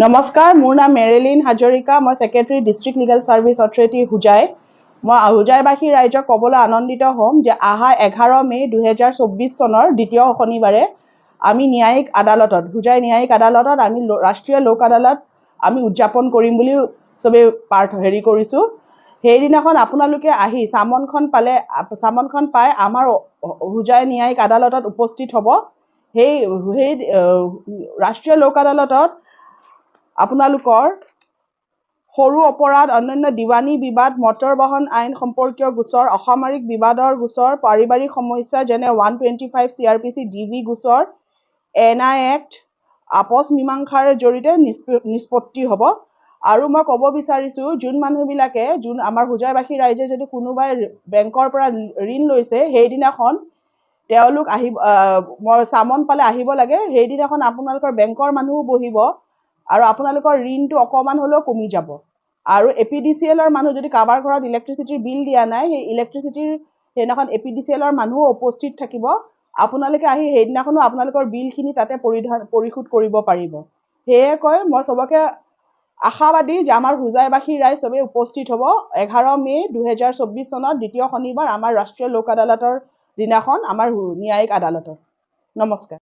নমস্কাৰ, মোৰ নাম মেৰিলিন হাজৰিকা। মই secretary district legal service authority Hojai. মই হোজাইবাসী ৰাইজক ক'বলৈ আনন্দিত হ'ম যে অহা 11 মে' 2024 চনৰ দ্বিতীয় শনিবাৰে আমি ন্যায়িক আদালতত হোজাই ন্যায়িক আদালতত আমি ৰাষ্ট্ৰীয় লোক আদালত আমি উদযাপন কৰিম বুলি চবেই কৰিছোঁ। সেইদিনাখন আপোনালোকে আহি চামনখন পাই আমাৰ হোজাই ন্যায়িক আদালতত উপস্থিত হ'ব। সেই ৰাষ্ট্ৰীয় লোক আদালতত আপোনালোকৰ সৰু অপৰাধ, অন্যান্য দিৱানী বিবাদ, মটৰ বাহন আইন সম্পৰ্কীয় গোচৰ, অসামৰিক বিবাদৰ গোচৰ, পাৰিবাৰিক সমস্যা যেনে 125 CRPC DV গোচৰ, NI Act, আপচ মীমাংসাৰ জৰিয়তে নিষ্পত্তি হ'ব। আৰু মই ক'ব বিচাৰিছোঁ, যোন মানুহবিলাকে আমাৰ হোজাইবাসী ৰাইজে যদি কোনোবাই বেংকৰ পৰা ঋণ লৈছে, সেইদিনাখন তেওঁলোক মই চামন পালে আহিব লাগে। সেইদিনাখন আপোনালোকৰ বেংকৰ মানুহো বহিব আৰু আপোনালোকৰ ঋণটো অকণমান হ'লেও কমি যাব। আৰু APDCLৰ মানুহ যদি কাৰোবাৰ ঘৰত ইলেক্ট্ৰিচিটিৰ বিল দিয়া নাই, সেই ইলেক্ট্ৰিচিটিৰ সেইদিনাখন APDCLৰ মানুহো উপস্থিত থাকিব। আপোনালোকে আহি সেইদিনাখনো আপোনালোকৰ বিলখিনি তাতে পৰিশোধ কৰিব পাৰিব। সেয়ে কয় মই চবকে আশাবাদী যে আমাৰ হোজাইবাসী ৰাইজ চবেই উপস্থিত হ'ব 11 মে' 2024 চনত দ্বিতীয় শনিবাৰ আমাৰ ৰাষ্ট্ৰীয় লোক আদালতৰ দিনাখন আমাৰ ন্যায়িক আদালতত। নমস্কাৰ।